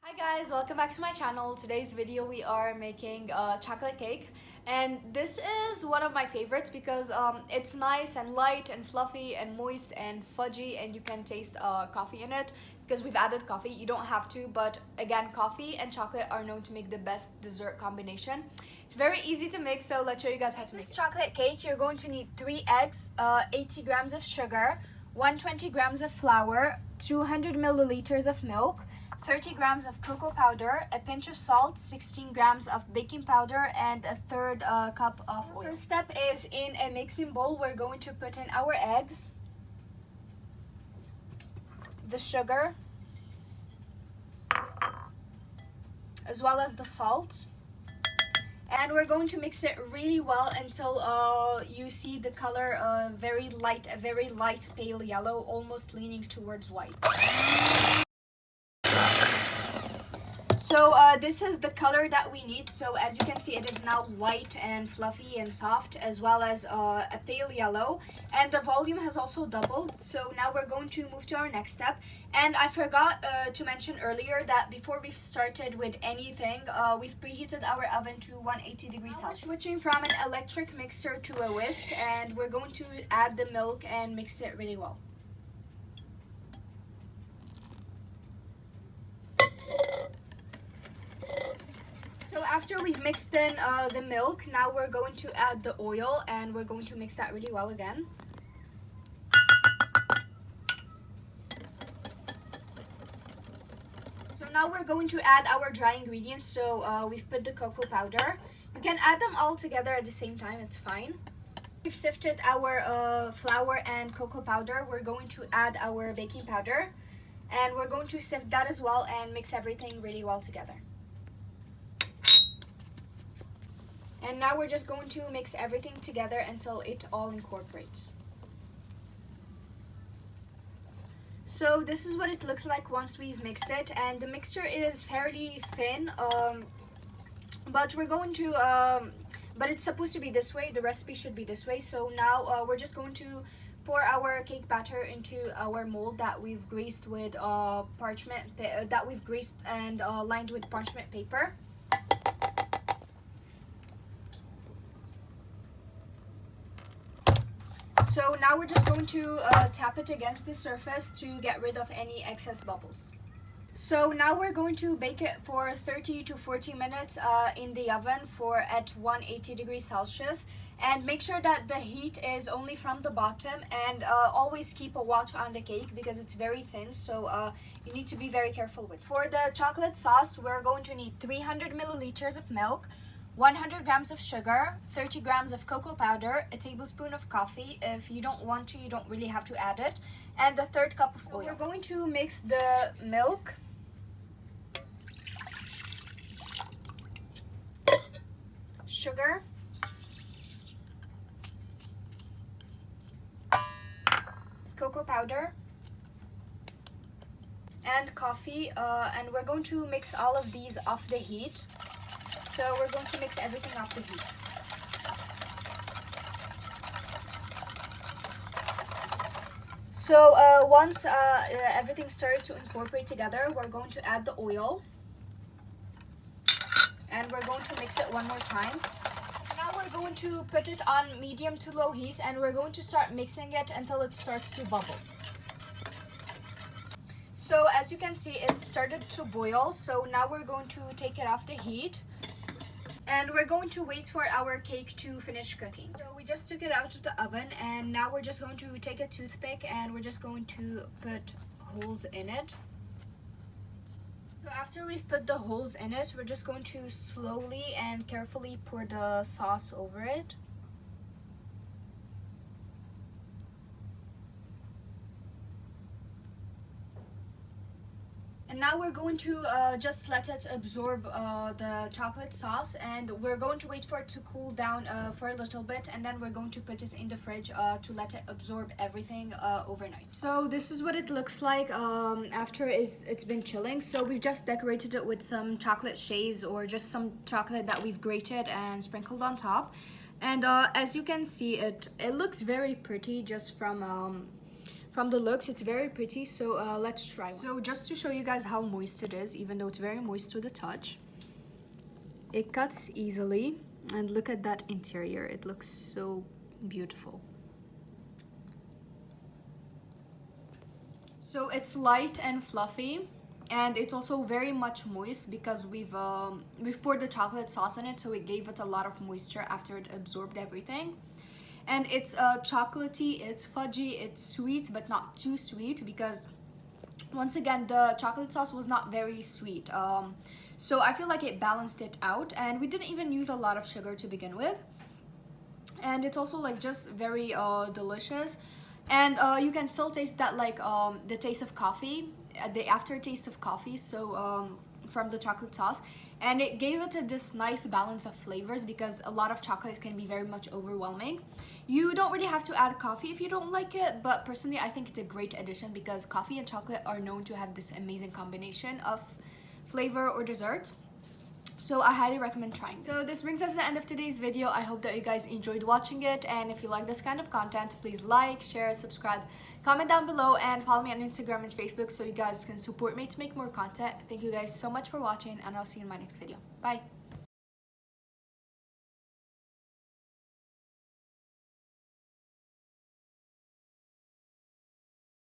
Hi guys, welcome back to my channel. Today's video we are making a chocolate cake, and this is one of my favorites because it's nice and light and fluffy and moist and fudgy, and you can taste coffee in it because we've added coffee. You don't have to, but again, coffee and chocolate are known to make the best dessert combination. It's very easy to make, so let's show you guys how to make this chocolate cake. You're going to need 3 eggs, 80 grams of sugar, 120 grams of flour, 200 milliliters of milk, 30 grams of cocoa powder, a pinch of salt, 16 grams of baking powder, and a third cup of oil. First step is in a mixing bowl, we're going to put in our eggs, the sugar, as well as the salt. And we're going to mix it really well until you see the color very light pale yellow, almost leaning towards white. So this is the color that we need. So as you can see, it is now light and fluffy and soft, as well as a pale yellow, and the volume has also doubled. So now we're going to move to our next step. And I forgot to mention earlier that before we've started with anything, we've preheated our oven to 180 degrees Celsius. We're switching from an electric mixer to a whisk, and we're going to add the milk and mix it really well. So after we've mixed in the milk, now we're going to add the oil, and we're going to mix that really well again. So now we're going to add our dry ingredients. So we've put the cocoa powder. You can add them all together at the same time, it's fine. We've sifted our flour and cocoa powder. We're going to add our baking powder, and we're going to sift that as well and mix everything really well together. And now we're just going to mix everything together until it all incorporates. So this is what it looks like once we've mixed it, and the mixture is fairly thin, but we're going to, but it's supposed to be this way. The recipe should be this way. So now we're just going to pour our cake batter into our mold that we've greased with that we've greased and lined with parchment paper. So now we're just going to tap it against the surface to get rid of any excess bubbles. So now we're going to bake it for 30 to 40 minutes in the oven at 180 degrees Celsius. And make sure that the heat is only from the bottom, and always keep a watch on the cake because it's very thin, so you need to be very careful with it. For the chocolate sauce, we're going to need 300 milliliters of milk, 100 grams of sugar, 30 grams of cocoa powder, a tablespoon of coffee. If you don't want to, you don't really have to add it, and the third cup of oil. We're going to mix the milk, sugar, cocoa powder, and coffee, and we're going to mix all of these off the heat. So we're going to mix everything off the heat. So once everything started to incorporate together, we're going to add the oil, and we're going to mix it one more time. Now we're going to put it on medium to low heat, and we're going to start mixing it until it starts to bubble. So as you can see, it started to boil. So now we're going to take it off the heat, and we're going to wait for our cake to finish cooking. So we just took it out of the oven, and now we're just going to take a toothpick, and we're just going to put holes in it. So after we've put the holes in it, we're just going to slowly and carefully pour the sauce over it. And now we're going to just let it absorb the chocolate sauce, and we're going to wait for it to cool down for a little bit, and then we're going to put it in the fridge to let it absorb everything overnight. So this is what it looks like after it's been chilling. So we've just decorated it with some chocolate shaves, or just some chocolate that we've grated and sprinkled on top. And as you can see, it looks very pretty just from From the looks, it's very pretty, so let's try one. So just to show you guys how moist it is, even though it's very moist to the touch, it cuts easily, and look at that interior. It looks so beautiful. So it's light and fluffy, and it's also very much moist because we've poured the chocolate sauce in it, so it gave it a lot of moisture after it absorbed everything. And it's chocolatey, it's fudgy, it's sweet, but not too sweet because, once again, the chocolate sauce was not very sweet. So I feel like it balanced it out, and we didn't even use a lot of sugar to begin with. And it's also like just very delicious. And you can still taste that, like the taste of coffee, the aftertaste of coffee, so from the chocolate sauce. And it gave it this nice balance of flavors because a lot of chocolate can be very much overwhelming. You don't really have to add coffee if you don't like it, but personally I think it's a great addition because coffee and chocolate are known to have this amazing combination of flavor or dessert. So I highly recommend trying this. So this brings us to the end of today's video. I hope that you guys enjoyed watching it, and if you like this kind of content, please like, share, subscribe, comment down below, and follow me on Instagram and Facebook so you guys can support me to make more content. Thank you guys so much for watching, and I'll see you in my next video. Bye!